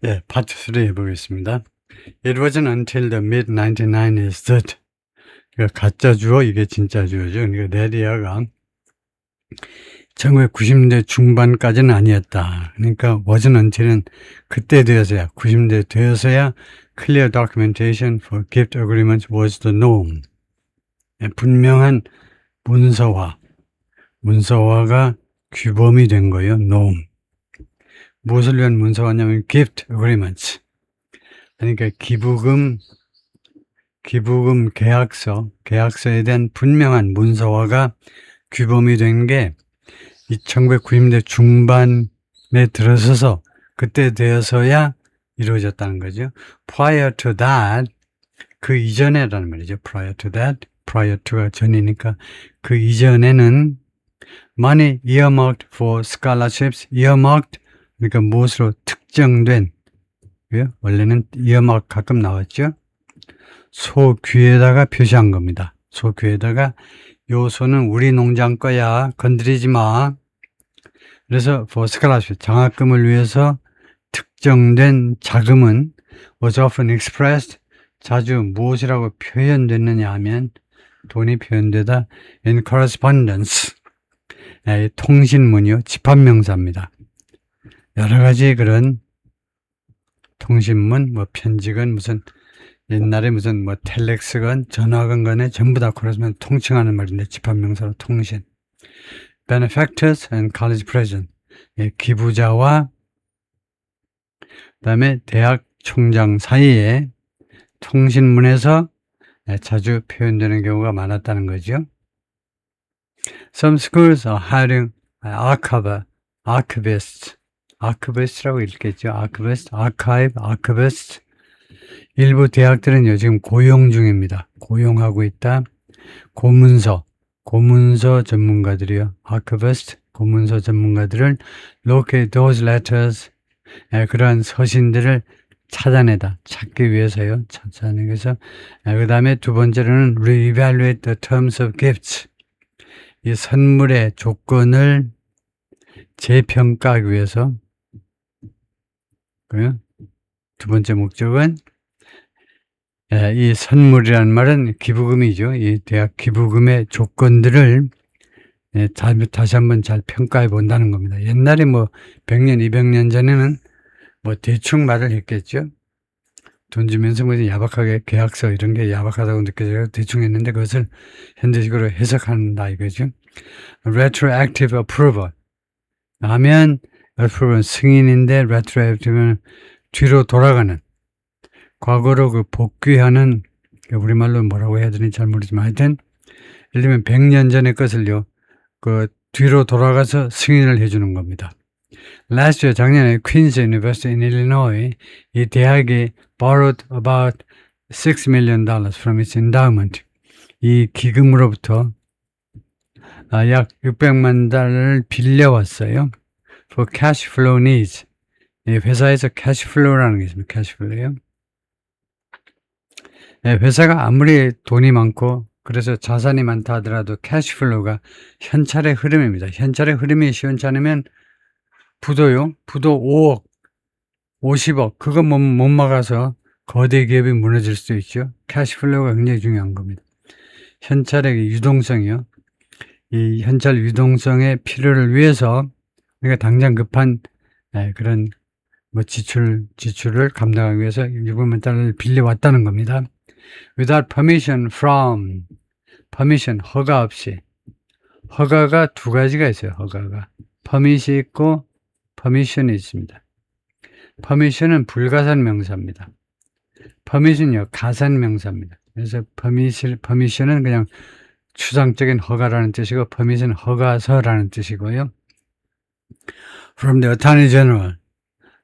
예, 파트 3 해보겠습니다. It wasn't until the mid-1990s that 그러니까 가짜 주어, 이게 진짜 주어죠. 그러니까 레디아가 1990년대 중반까지는 아니었다. 그러니까 wasn't until은 그때 되어서야, 90년대 되어서야 clear documentation for gift agreements was the norm. 예, 분명한 문서화가 규범이 된 거예요. norm. 무엇을 위한 문서화냐면 gift agreements. 그러니까 기부금 계약서에 대한 분명한 문서화가 규범이 된 게 1990년대 중반에 들어서서 그때 되어서야 이루어졌다는 거죠. Prior to that, 그 이전에라는 말이죠. Prior to that, prior to가 전이니까 그 이전에는 money earmarked for scholarships, earmarked 그러니까 무엇으로 특정된, 원래는 earmark 가끔 나왔죠. 소귀에다가 표시한 겁니다. 소귀에다가 요 소는 우리 농장 거야, 건드리지 마. 그래서 for scholarship, 장학금을 위해서 특정된 자금은 was often expressed, 자주 무엇이라고 표현됐느냐 하면 돈이 표현되다 in correspondence, 통신문이요, 집합명사입니다. 여러 가지 그런 통신문, 편지건 무슨 옛날에 무슨 텔렉스건 전화건 간에 전부 다 그러면 통칭하는 말인데 집합명사로 통신. benefactors and college president, 기부자와 그다음에 대학 총장 사이에 통신문에서 자주 표현되는 경우가 많았다는 거죠. Some schools are hiring archivist라고 읽겠죠. archivist. 일부 대학들은요, 지금 고용 중입니다. 고용하고 있다. 고문서 전문가들이요. archivist, 고문서 전문가들을 locate those letters, 그러한 서신들을 찾기 위해서요. 찾아내기 위해서. 그 다음에 두 번째로는 reevaluate the terms of gifts. 이 선물의 조건을 재평가하기 위해서. 두 번째 목적은 이 선물이라는 말은 기부금이죠. 이 대학 기부금의 조건들을 다시 한번 잘 평가해 본다는 겁니다. 옛날에 100년, 200년 전에는 대충 말을 했겠죠. 돈 주면서 야박하게 계약서 이런 게 야박하다고 느껴져서 대충 했는데 그것을 현대식으로 해석한다 이거죠. retroactive approval 하면 approval 승인인데 retroactive는 뒤로 돌아가는, 과거로 복귀하는, 우리말로 뭐라고 해야 되는지 잘 모르지만 하여튼 예를 들면 100년 전의 것을요, 뒤로 돌아가서 승인을 해주는 겁니다. Last year, 작년에 Queen's University in Illinois, 이 대학이 borrowed about $6 million from its endowment. 이 기금으로부터 약 600만 달러를 빌려왔어요. For cash flow needs. 회사에서 cash flow라는 게 있습니다. cash flow요. 회사가 아무리 돈이 많고 그래서 자산이 많다 하더라도 cash flow가 현찰의 흐름입니다. 현찰의 흐름이 시원치 않으면 부도 5억, 50억, 그거 못 막아서 거대 기업이 무너질 수도 있죠. cash flow가 굉장히 중요한 겁니다. 현찰의 유동성이요. 이 현찰 유동성의 필요를 위해서 우리가 당장 급한 그런 지출을 감당하기 위해서 600만 달러를 빌려왔다는 겁니다. Without permission from, 허가 없이. 허가가 두 가지가 있어요. 허가가 permit이 있고 permission이 있습니다. permission은 불가산 명사입니다. permission이요, 가산 명사입니다. 그래서 permission은 그냥 추상적인 허가라는 뜻이고 permission 허가서라는 뜻이고요. From the Attorney General,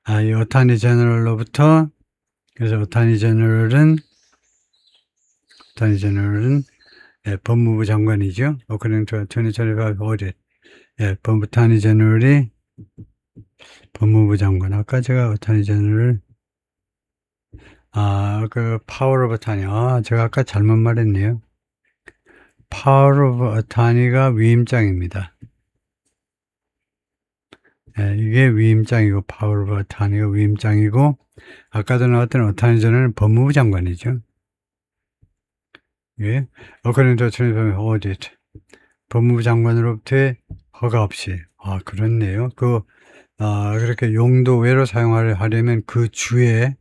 이 Attorney General로부터. 그래서 Attorney General은 법무부 장관이죠. According to 2025 audit. Attorney General이 법무부 장관. 아까 제가 Attorney General, Power of Attorney. 제가 아까 잘못 말했네요. Power of Attorney가 위임장입니다. 이게 위임장이고 파월 오브 어타니가 위임장이고 아까도 나왔던 어타니 저는 법무부 장관이죠. 예, according to attorney audit 법무부 장관으로부터의 허가 없이 그렇네요. 그렇게 용도 외로 사용하려면 그 주의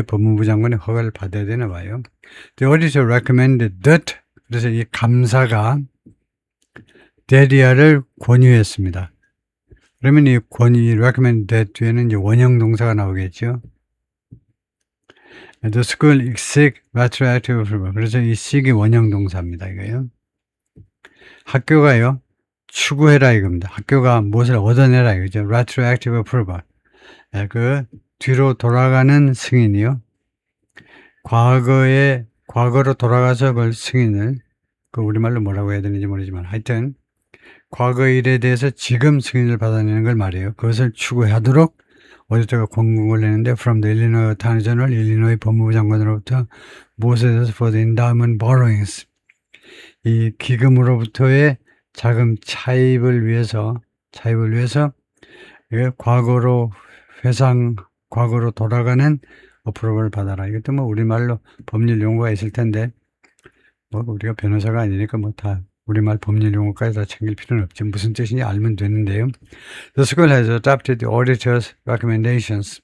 법무부 장관의 허가를 받아야 되나 봐요. The auditor recommended that 그래서 이 감사가 대리아를 권유했습니다. 그러면 이 recommend that 뒤에는 이제 원형 동사가 나오겠죠. The school seek retroactive approval. 그래서 이 seek이 원형 동사입니다. 이거요. 학교가요. 추구해라 이겁니다. 학교가 무엇을 얻어내라 이거죠. retroactive approval. 그 뒤로 돌아가는 승인이요. 과거로 돌아가서 그 승인을 우리말로 뭐라고 해야 되는지 모르지만 하여튼 과거 일에 대해서 지금 승인을 받아내는 걸 말해요. 그것을 추구하도록 오디터가 권고를 내는데 from the Illinois Attorney General, 일리노이 법무부 장관으로부터 무엇에 대해서 for the endowment borrowings 이 기금으로부터의 자금 차입을 위해서 과거로 돌아가는 어프로벌을 받아라. 이것도 뭐 우리말로 법률 용어가 있을 텐데 우리가 변호사가 아니니까 다 우리말 법률 용어까지 다 챙길 필요는 없죠. 무슨 뜻인지 알면 되는데요. The school has adopted the auditor's recommendations.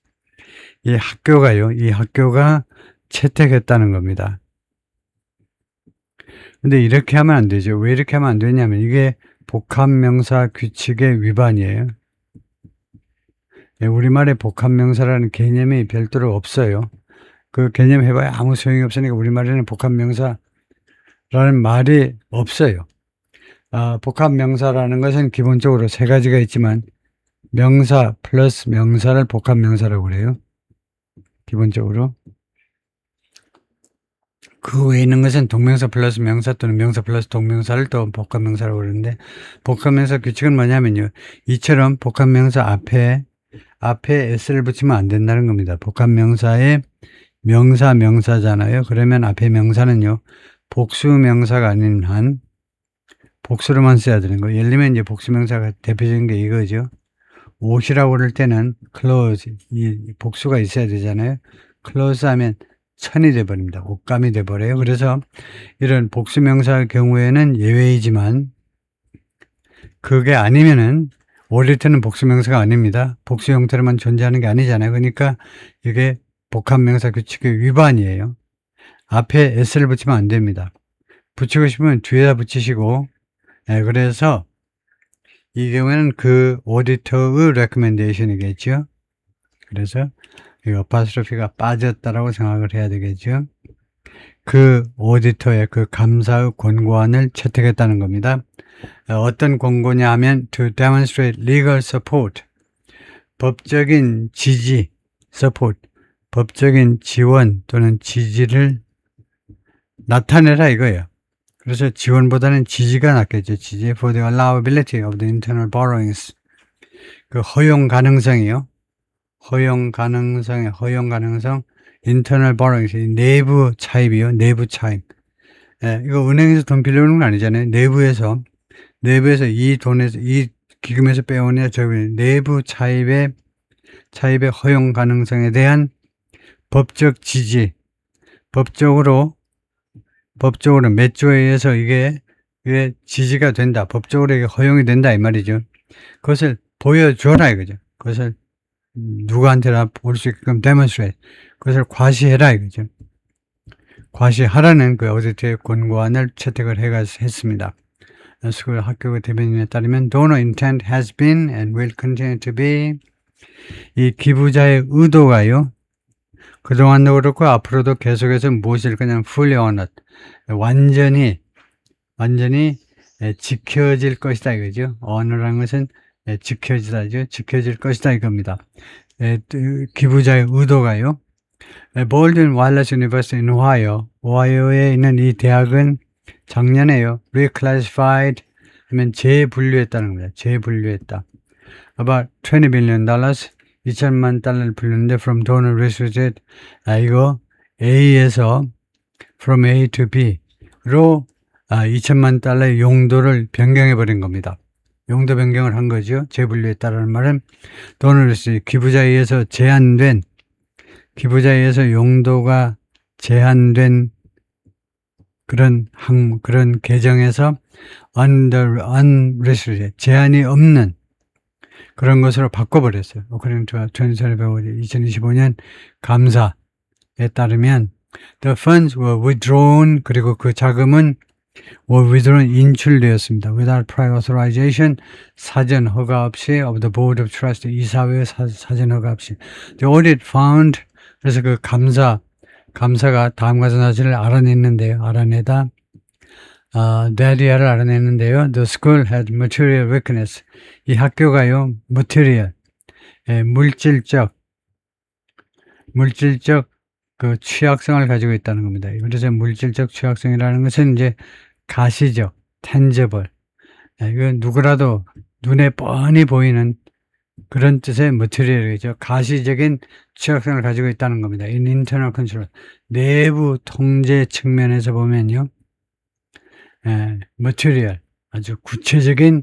이 학교가 채택했다는 겁니다. 근데 이렇게 하면 안 되죠. 왜 이렇게 하면 안 되냐면 이게 복합명사 규칙의 위반이에요. 우리말에 복합명사라는 개념이 별도로 없어요. 그 개념 해봐야 아무 소용이 없으니까 우리말에는 복합명사라는 말이 없어요. 복합명사라는 것은 기본적으로 세 가지가 있지만 명사 플러스 명사를 복합명사라고 그래요. 기본적으로. 그 외에 있는 것은 동명사 플러스 명사 또는 명사 플러스 동명사를 또 복합명사라고 그러는데 복합명사 규칙은 뭐냐면요. 이처럼 복합명사 앞에 s를 붙이면 안 된다는 겁니다. 복합명사에 명사잖아요. 그러면 앞에 명사는요. 복수명사가 아닌 한 복수로만 써야 되는 거예요. 예를 들면 이제 복수명사가 대표적인 게 이거죠. 옷이라고 그럴 때는 clothes, 이 복수가 있어야 되잖아요. clothes 하면 천이 돼버립니다. 옷감이 돼버려요. 그래서 이런 복수명사의 경우에는 예외이지만 그게 아니면은 오디터는 복수명사가 아닙니다. 복수 형태로만 존재하는 게 아니잖아요. 그러니까 이게 복합명사 규칙의 위반이에요. 앞에 s를 붙이면 안 됩니다. 붙이고 싶으면 뒤에다 붙이시고 그래서 이 경우에는 그 오디터의 recommendation이겠죠. 그래서 이 어파스트로피가 빠졌다라고 생각을 해야 되겠죠. 그 오디터의 그 감사의 권고안을 채택했다는 겁니다. 어떤 권고냐 하면 to demonstrate legal support 법적인 지지 support 법적인 지원 또는 지지를 나타내라 이거예요. 그래서 지원보다는 지지가 낫겠죠. 지지 for the allowability of the internal borrowings 그 허용 가능성이요. 허용 가능성 internal borrowings 내부 차입이요. 내부 차입. 이거 은행에서 돈 빌려오는 건 아니잖아요. 내부에서 이 기금에서 빼오냐 내부 차입의 허용 가능성에 대한 법적 지지. 법적으로 몇 조에 의해서 이게 지지가 된다. 법적으로 이게 허용이 된다 이 말이죠. 그것을 보여줘라 이거죠. 그것을 누구한테나 볼 수 있게끔 demonstrate. 그것을 과시해라 이거죠. 과시하라는 그 오디터의 권고안을 채택을 했습니다. 스쿨 학교 대변인에 따르면 donor intent has been and will continue to be 이 기부자의 의도가요. 그동안도 그렇고 앞으로도 계속해서 무엇일 거냐면 fully honored 완전히 지켜질 것이다 이거죠. honor라는 것은 지켜질 것이다 이겁니다. 기부자의 의도가요. Baldwin Wallace University in 오하이오에 있는 이 대학은 작년에요. reclassified 하면 재분류했다는 겁니다. 재분류했다. About $20 billion 2천만 달러를 불렸는데 from donor restricted 이거 A에서 from A to B로 2천만 달러의 용도를 변경해 버린 겁니다. 용도 변경을 한 거죠. 재분류했다라는 말은 돈을 기부자에 의해서 제한된, 기부자에 의해서 용도가 제한된 그런 계정에서 unrestricted, 제한이 없는 그런 것으로 바꿔버렸어요. according to 2025년 감사에 따르면 the funds were withdrawn, 그리고 그 자금은 were withdrawn, 인출되었습니다. without prior authorization, 사전 허가 없이 of the board of trust, 이사회의 사전 허가 없이. the audit found, 그래서 그 감사가 다음과 같은 사실을 알아내다 데리아를 알아냈는데요. The school had material weakness. 이 학교가요, material, 물질적 그 취약성을 가지고 있다는 겁니다. 그래서 물질적 취약성이라는 것은 이제 가시적, tangible. 이건 누구라도 눈에 뻔히 보이는 그런 뜻의 material이죠. 가시적인 취약성을 가지고 있다는 겁니다. In internal control, 내부 통제 측면에서 보면요, material, 아주 구체적인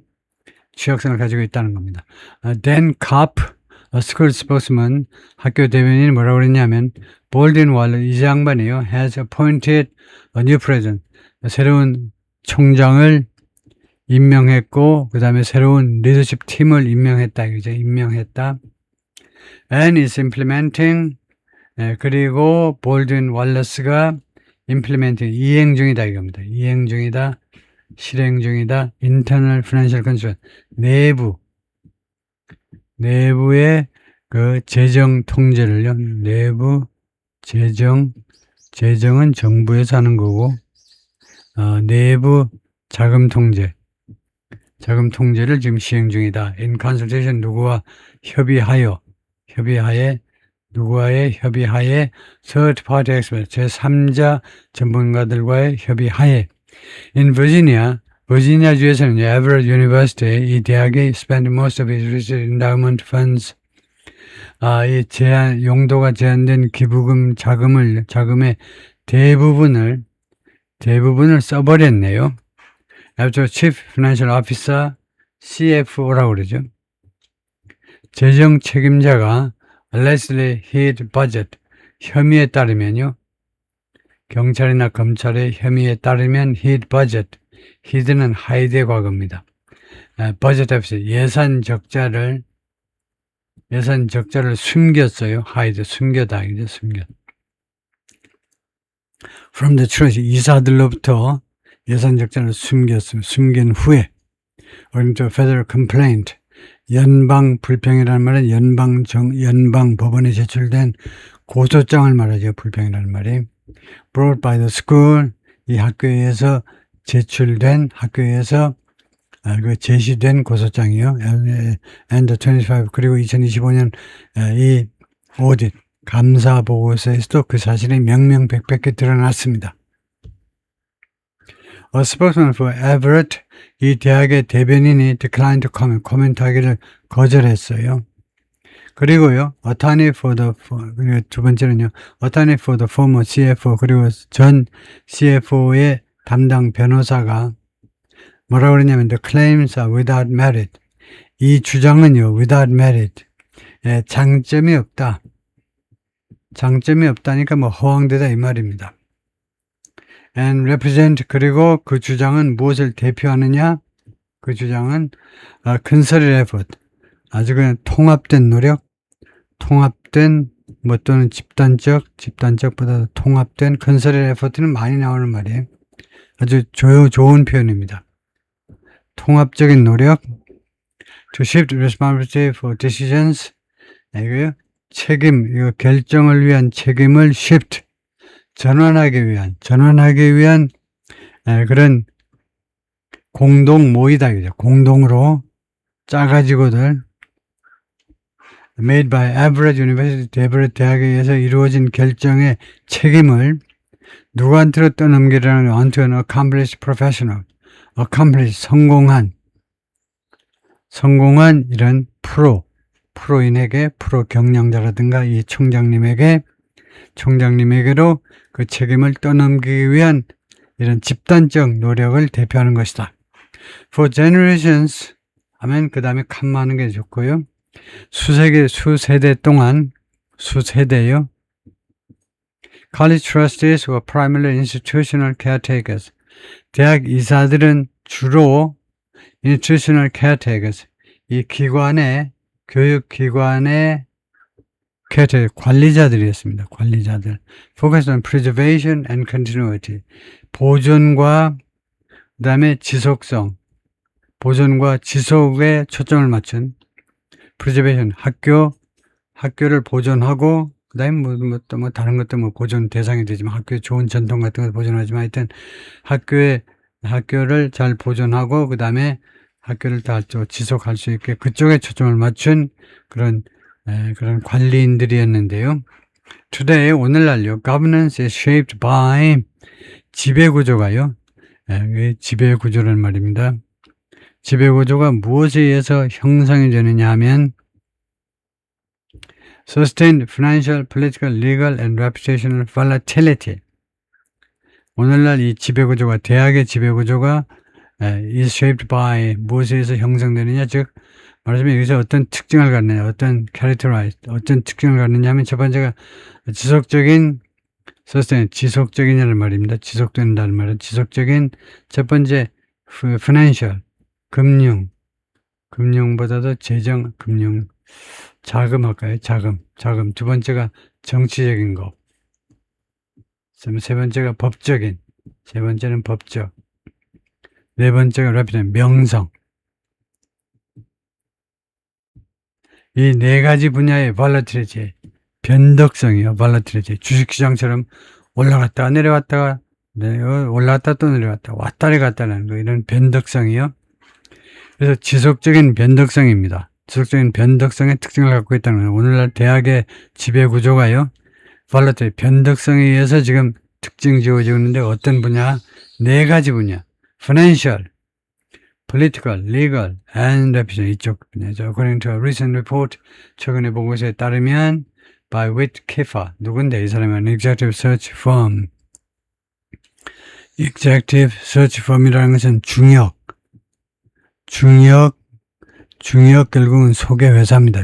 취약성을 가지고 있다는 겁니다. Dan Kopp, school spokesman, 학교 대변인이 뭐라고 그랬냐면, Baldwin Wallace, 이 양반이요, has appointed a new president, 새로운 총장을 임명했고, 그 다음에 새로운 리더십 팀을 임명했다. 이거죠. 임명했다. And is implementing, 그리고 Baldwin Wallace가 implementing, 이행 중이다 이겁니다. 이행 중이다, 실행 중이다. internal financial control, 내부의 그 재정 통제를요. 내부 재정은 정부에서 하는 거고, 내부 자금 통제를 지금 시행 중이다. In consultation, 누구와 협의하에 third party expert, 제3자 전문가들과의 협의하에. In 버지니아주에서는 Everett University, 이 대학이 spend most of its research endowment funds, 이 용도가 제한된 기부금 자금의 대부분을 써버렸네요. After Chief Financial Officer, CFO라고 그러죠. 재정 책임자가 allegedly hid budget, 혐의에 따르면요, 경찰이나 검찰의 혐의에 따르면 hid budget, hid는 hide의 과거입니다. budget deficit, 예산 적자를 숨겼어요. hide, 숨겨다, 이제 숨겨. From the church, 이사들로부터 예산 적자를 숨긴 후에, according to federal complaint, 연방 불평이라는 말은 연방 법원에 제출된 고소장을 말하죠. 불평이라는 말이. brought by the school, 이 학교에서 제시된 고소장이요. and 25, 그리고 2025년 이 오딧, 감사 보고서에서도 그 사실이 명명백백히 드러났습니다. A spokesman for Everett, 이 대학의 대변인이 declined to comment, 코멘트하기를 거절했어요. 그리고요, 그리고 두 번째는요, attorney for the former CFO, 그리고 전 CFO의 담당 변호사가 뭐라고 그러냐면, the claims are without merit. 이 주장은요, without merit. 장점이 없다. 장점이 없다니까 뭐 허황되다 이 말입니다. and represent, 그리고 그 주장은 무엇을 대표하느냐? 그 주장은 concerted effort, 아주 그냥 통합된 노력, 통합된 뭐 또는 집단적보다 통합된 concerted effort는 많이 나오는 말이에요. 아주 좋은 표현입니다. 통합적인 노력, to shift responsibility for decisions, 이거요, 이거 결정을 위한 책임을 shift, 전환하기 위한 그런 공동 모이다, 그죠? 공동으로 짜가지고들 made by Everett University, 에버렛 대학에 의해서 이루어진 결정의 책임을 누구한테로 떠넘기라는 onto an accomplished professional, 성공한 이런 프로인에게, 프로 경영자라든가 이 총장님에게로 그 책임을 떠넘기기 위한 이런 집단적 노력을 대표하는 것이다. For generations, 하면 그 다음에 칸하는 게 좋고요. 수세대 동안, 수세대요. College trustees were primarily institutional caretakers. 대학 이사들은 주로 institutional caretakers, 이 기관의, 교육기관의 caretaker, 관리자들이었습니다. 관리자들. Focused on preservation and continuity. 보존과 그 다음에 지속성, 보존과 지속에 초점을 맞춘 preservation, 학교를 보존하고, 그 다음에 뭐 다른 것도 뭐 보존 대상이 되지만 학교의 좋은 전통 같은 걸 보존하지만 하여튼 학교를 잘 보존하고, 그 다음에 학교를 다 지속할 수 있게 그쪽에 초점을 맞춘 그런 관리인들이었는데요. Today, 오늘날요, governance is shaped by 지배구조가요. 지배구조란 말입니다. 지배구조가 무엇에 의해서 형성이 되느냐 하면 sustained financial, political, legal, and reputational volatility. 오늘날 이 지배구조가, 대학의 지배구조가 is shaped by 무엇에 의해서 형성되느냐, 즉 말하자면 여기서 어떤 특징을 갖느냐, 어떤 특징을 갖느냐 하면 첫 번째가 지속적인 sustain, 지속적이냐는 말입니다. 지속된다는 말은 지속적인, 첫 번째 financial, 금융보다도 재정, 금융, 자금 할까요? 자금. 두 번째가 정치적인 것. 세 번째가 법적인. 세 번째는 법적. 네 번째가 reputation, 명성. 이 네 가지 분야의 volatility, 변덕성이요. volatility. 주식시장처럼 올라갔다가 내려갔다가, 올라갔다 또 내려갔다, 왔다리 갔다는 거, 이런 변덕성이요. 그래서 지속적인 변덕성입니다. 지속적인 변덕성의 특징을 갖고 있다는 거예요. 오늘날 대학의 지배구조가요, volatility, 변덕성에 의해서 지금 특징 지어지고 있는데 어떤 분야? 네 가지 분야. financial, political, legal, and reputation, 이쪽 분야죠. According to a recent report, 최근의 보고서에 따르면 by Whitkeefer, 누군데 이 사람은 executive search firm. executive search firm이라는 것은 중역 결국은 소개 회사입니다.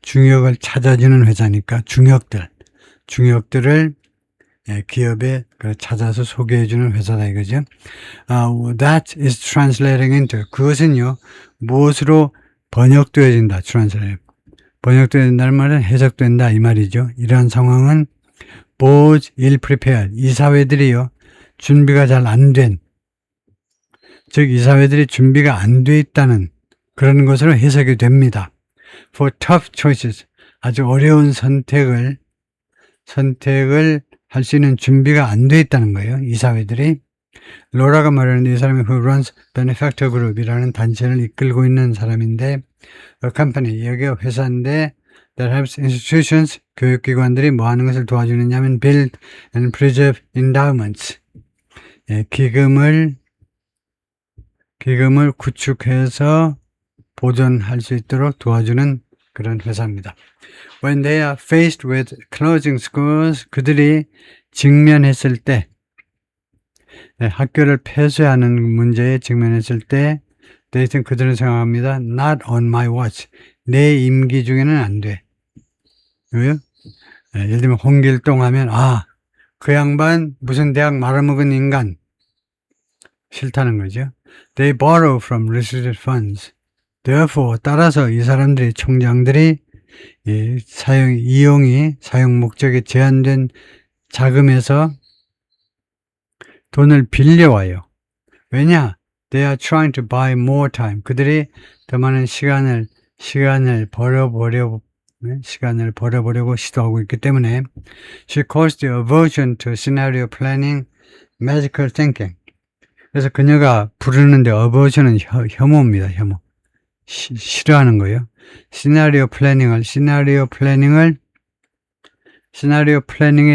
중역을 찾아주는 회사니까 중역들을 기업에 찾아서 소개해주는 회사다 이거죠. That is translating into, 그것은요 무엇으로 번역되어진다. 번역되어진다는 말은 해석된다 이 말이죠. 이러한 상황은 both ill-prepared, 이사회들이요 준비가 잘 안 된, 즉 이사회들이 준비가 안 돼 있다는 그런 것으로 해석이 됩니다. For tough choices, 아주 어려운 선택을 할 수 있는 준비가 안 돼 있다는 거예요. 이사회들이. 로라가 말하는데 이 사람이 who runs benefactor group이라는 단체를 이끌고 있는 사람인데 a company, 여기가 회사인데 that helps institutions, 교육기관들이 뭐 하는 것을 도와주느냐 하면 build and preserve endowments, 기금을 구축해서 보존할 수 있도록 도와주는 그런 회사입니다. When they are faced with closing schools, 그들이 직면했을 때, 학교를 폐쇄하는 문제에 직면했을 때, 그들은 생각합니다. Not on my watch. 내 임기 중에는 안 돼. 왜요? 예를 들면 홍길동 하면 그 양반 무슨 대학 말아먹은 인간. 싫다는 거죠. They borrow from restricted funds. Therefore, 따라서 이 사람들이, 총장들이 사용 목적이 제한된 자금에서 돈을 빌려와요. 왜냐? They are trying to buy more time. 그들이 더 많은 시간을 벌어보려고 시도하고 있기 때문에 she caused the aversion to scenario planning, magical thinking. 그래서 그녀가 부르는데 aversion은 혐오입니다. 혐오. 싫어하는 거예요. 시나리오 플래닝에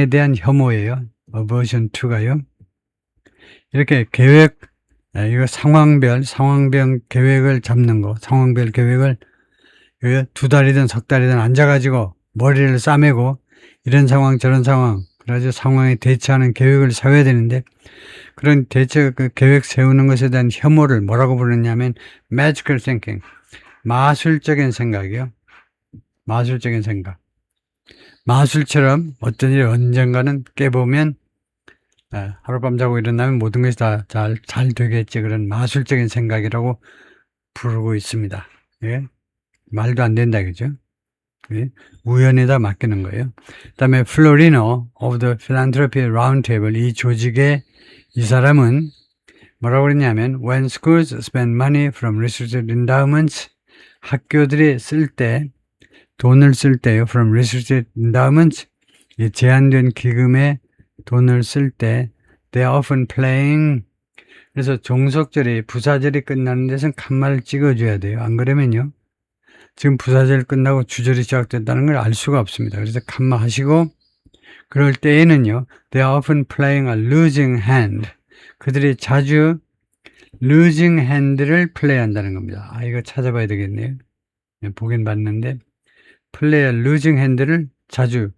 대한 혐오예요. aversion to가요. 이렇게 이거 상황별 계획을 잡는 거, 상황별 계획을 2달이든 석 달이든 앉아가지고 머리를 싸매고 이런 상황 저런 상황, 그래서 상황에 대처하는 계획을 세워야 되는데 그런 대처 그 계획 세우는 것에 대한 혐오를 뭐라고 부르냐면 magical thinking, 마술적인 생각이요. 마술적인 생각. 마술처럼 어떤 일이 언젠가는 깨보면 하룻밤 자고 일어나면 모든 것이 다 잘 되겠지. 그런 마술적인 생각이라고 부르고 있습니다. 예? 말도 안 된다, 그죠? 예? 우연에다 맡기는 거예요. 그 다음에 플로리노 of the Philanthropy Roundtable, 이 조직의 이 사람은 뭐라고 그러냐면 when schools spend money from restricted endowments, 학교들이 쓸 때 돈을 쓸 때요 from restricted endowments, 제한된 기금에 돈을 쓸 때 they are often playing, 그래서 종속절이 부사절이 끝나는 데서는 칸말을 찍어줘야 돼요. 안 그러면요 지금 부사절 끝나고 주절이 시작됐다는 걸 알 수가 없습니다. 그래서 칸마 하시고 그럴 때에는요 they are often playing a losing hand, 그들이 자주 losing hand를 플레이한다는 겁니다. 이거 찾아봐야 되겠네요. 보긴 봤는데 play a losing hand를 자주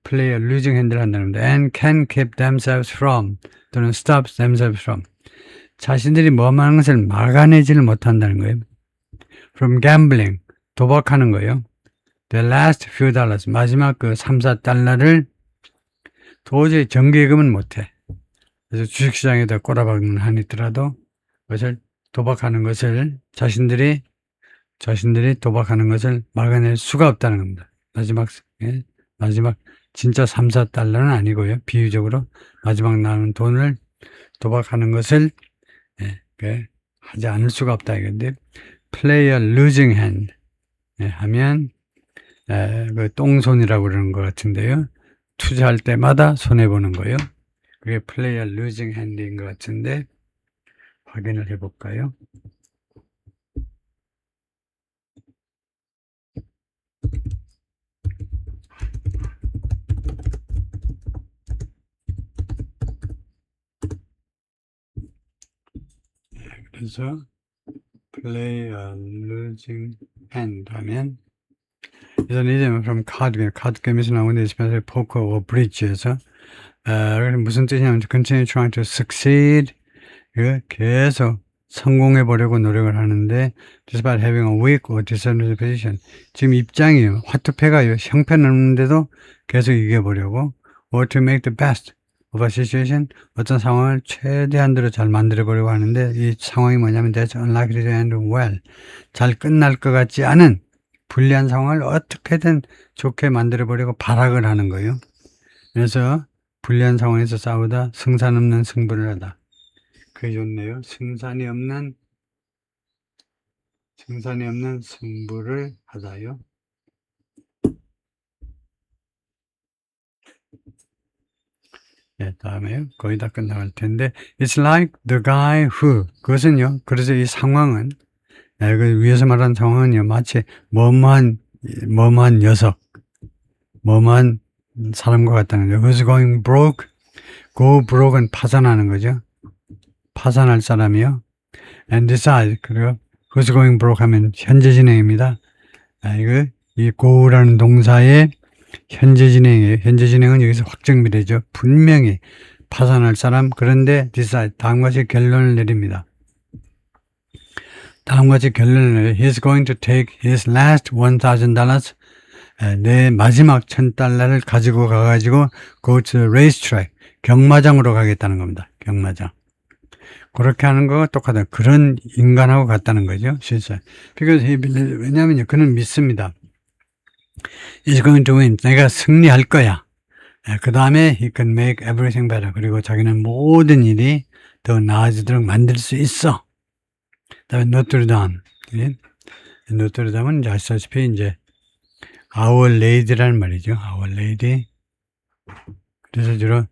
play a losing hand를 한다는 겁니다. and can keep themselves from 또는 stop themselves from, 자신들이 뭐하는 것을 막아내지를 못한다는 거예요. from gambling, 도박하는 거예요. the last few dollars, 마지막 그 3, 4달러를 도저히 정기예금은 못해. 그래서 주식시장에다 꼬라박는 한이 있더라도 그것을 도박하는 것을 자신들이 도박하는 것을 막아낼 수가 없다는 겁니다. 마지막 진짜 3, 4달러는 아니고요. 비유적으로 마지막 나오는 돈을 도박하는 것을 하지 않을 수가 없다 이건데 play a losing hand 하면 그 똥손이라고 그러는 것 같은데요. 투자할 때마다 손해보는 거예요. 그게 play a losing hand인 것 같은데 확인을 해볼까요? 그래서 play a losing hand 하면 is an idiom from card game에서 나오는데 especially poker or bridge에서 무슨 뜻이냐면 continue trying to succeed, 계속 성공해 보려고 노력을 하는데 despite having a weak or disadvantaged position, 지금 입장이에요. 화투패가요 형편없는데도 계속 이겨보려고 or to make the best of a situation, 어떤 상황을 최대한대로 잘 만들어 보려고 하는데 이 상황이 뭐냐면 that's unlikely to end well, 잘 끝날 것 같지 않은 불리한 상황을 어떻게든 좋게 만들어 보려고 발악을 하는 거예요. 그래서 불리한 상황에서 싸우다 승산 없는 승부를 하다. 그게 좋네요. 승산이 없는 승부를 하다요. 다음에 거의 다 끝나갈 텐데 It's like the guy who, 그것은요, 그래서 이 상황은 그 위에서 말한 상황은요 마치 머무한 녀석, 머무한 사람과 같다는 거죠. Who's going broke? Go broke은 파산하는 거죠. 파산할 사람이요. And decide, 그리고 who's going broke 하면 현재 진행입니다. 이 go라는 동사의 현재 진행이에요. 현재 진행은 여기서 확정 미래죠. 분명히 파산할 사람, 그런데 decide, 다음과 같이 결론을 내립니다. He's going to take his last $1,000, 내 마지막 $1,000를 가지고 가가지고 go to the racetrack, 경마장으로 가겠다는 겁니다. 경마장. 그렇게 하는 거가 똑같아요. 그런 인간하고 같다는 거죠. 실제. 왜냐하면 그는 믿습니다. He's going to win. 내가 승리할 거야. 그 다음에 he can make everything better. 그리고 자기는 모든 일이 더 나아지도록 만들 수 있어. 다음에 노트르담. 노트르담은 이제 아시다시피 이제 Our Lady라는 말이죠. Our Lady. 그래서 주로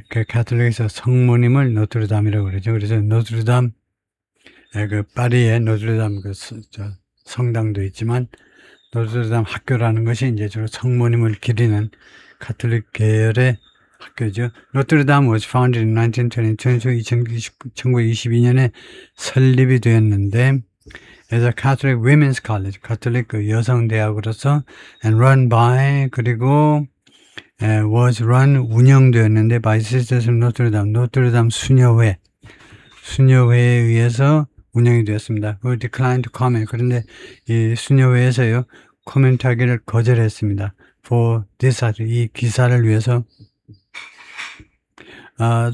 그 가톨릭에서 성모님을 노트르담이라고 그러죠. 그래서 노트르담, 그 파리에 노트르담 그 성당도 있지만 노트르담 학교라는 것이 이제 주로 성모님을 기리는 가톨릭 계열의 학교죠. 노트르담 was founded in 1922년에 설립이 되었는데 as a Catholic Women's College, 가톨릭 그 여성 대학으로서 and run by, 그리고 was run 운영되었는데 by Sisters of Notre Dame, 노트르담 수녀회에 의해서 운영이 되었습니다. who declined to comment. 그런데 이 수녀회에서요 코멘트하기를 거절했습니다. for this 이 기사를 위해서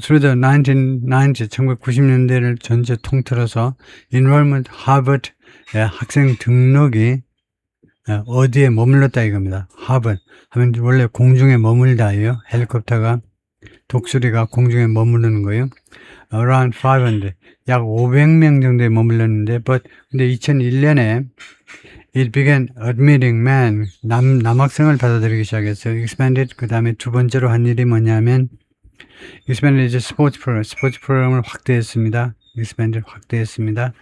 through the 1990년대를 전체 통틀어서 enrollment 하버드 학생 등록이 어디에 머물렀다 이겁니다. 하버드 하면 원래 공중에 머물다예요. 헬리콥터가 독수리가 공중에 머무르는 거예요. around 500 약 500명 정도에 머물렀는데 근데 2001년에 it began admitting men 남학생을 받아들이기 시작했어요. expanded 그 다음에 두 번째로 한 일이 뭐냐면 expanded 이제 스포츠 프로그램을 확대했습니다. expanded 확대했습니다.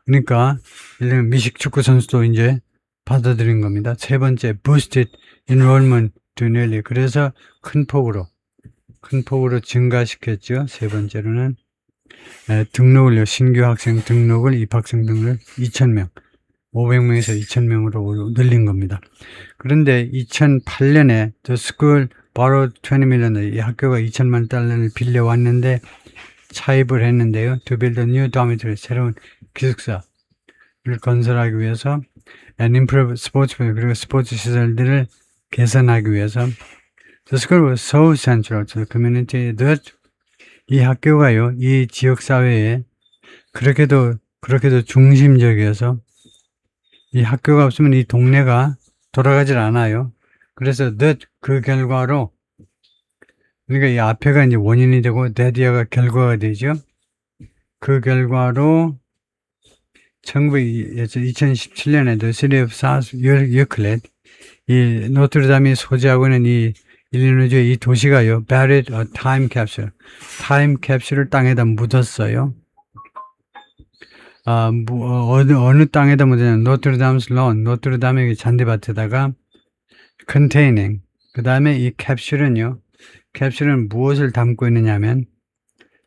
그러니까 예를 들면 미식 축구 선수도 이제 받아들인 겁니다. 세 번째 boosted enrollment to nearly 그래서 큰 폭으로 증가시켰죠. 세 번째로는 등록을요. 신규 학생 등록을 입학생 등록을 2,000명 500명에서 2,000명으로 늘린 겁니다. 그런데 2008년에 the school borrowed 20 million 이 학교가 2천만 달러를 빌려왔는데 차입을 했는데요. to build a new dormitory 새로운 기숙사를 건설하기 위해서 and improve 스포츠 그리고 스포츠 시설들을 개선하기 위해서 the school was so central to the community that 이 학교가요, 이 지역사회에 그렇게도 중심적이어서 이 학교가 없으면 이 동네가 돌아가질 않아요. 그래서 that 그 결과로 그러니까 이 앞에가 이제 원인이 되고 that이가 결과가 되죠. 그 결과로 2017년에 The City of South Euclid 이 노트르담이 소지하고 있는 이 일리노이주의 이 도시가요, buried a time capsule. 타임 캡슐을 땅에다 묻었어요. 어느 땅에다 묻었냐면, 노트르담스 론, 노트르담의 잔디밭에다가 containing. 그 다음에 이 캡슐은 무엇을 담고 있느냐면,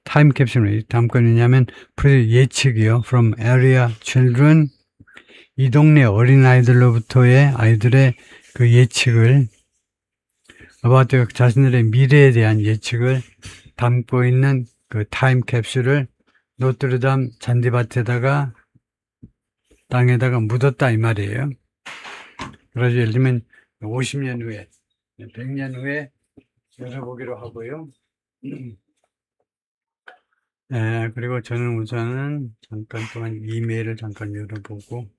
타임 캡슐을 담고 있느냐면, 예측이요. from area children. 이 동네 어린아이들로부터의 아이들의 그 예측을 about 자신들의 미래에 대한 예측을 담고 있는 그 타임 캡슐을 노트르담 잔디밭에다가 땅에다가 묻었다 이 말이에요. 그래서 예를 들면 50년 후에 100년 후에 열어보기로 하고요. 그리고 저는 우선은 잠깐 동안 이메일을 잠깐 열어보고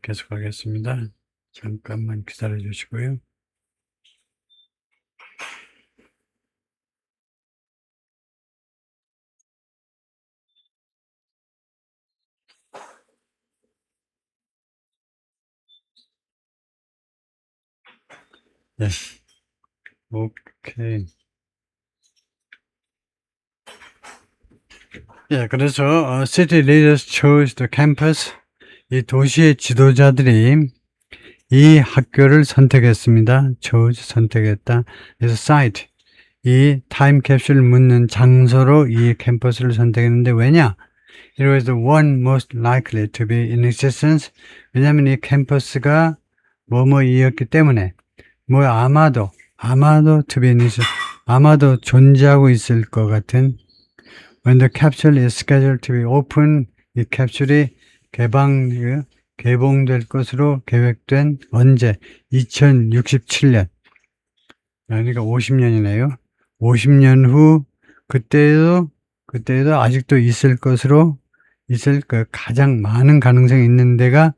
계속하겠습니다. 잠깐만 기다려 주시고요. 네. 오케이. 그래서 city leaders chose the campus. 이 도시의 지도자들이 이 학교를 선택했습니다. 선택했다. 그래서 site, 이 타임 캡슐을 묻는 장소로 이 캠퍼스를 선택했는데 왜냐? It was the one most likely to be in existence. 왜냐하면 이 캠퍼스가 뭐뭐이었기 때문에 아마도 to be in existence, 아마도 존재하고 있을 것 같은 when the capsule is scheduled to be open, 이 캡슐이 개봉될 것으로 계획된 언제? 2067년. 그러니까 50년이네요. 50년 후 그때도 아직도 있을 가장 많은 가능성이 있는 데가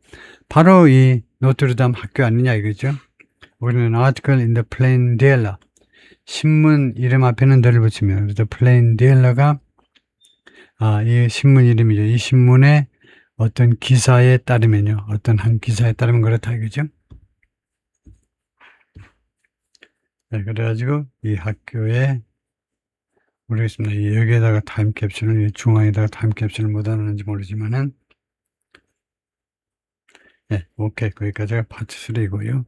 바로 이 노트르담 학교 아니냐 이거죠. 우리는 article in the plain dealer. 신문 이름 앞에는 덜을 붙이면 the plain dealer가 이 신문 이름이죠. 이 신문의 어떤 기사에 따르면요. 어떤 한 기사에 따르면 그렇다 이거죠. 그래가지고 이 학교에 모르겠습니다. 여기에다가 타임캡슐을 중앙에다가 타임캡슐을 못 하는지 모르지만은 오케이. 거기까지가 파트 3이고요.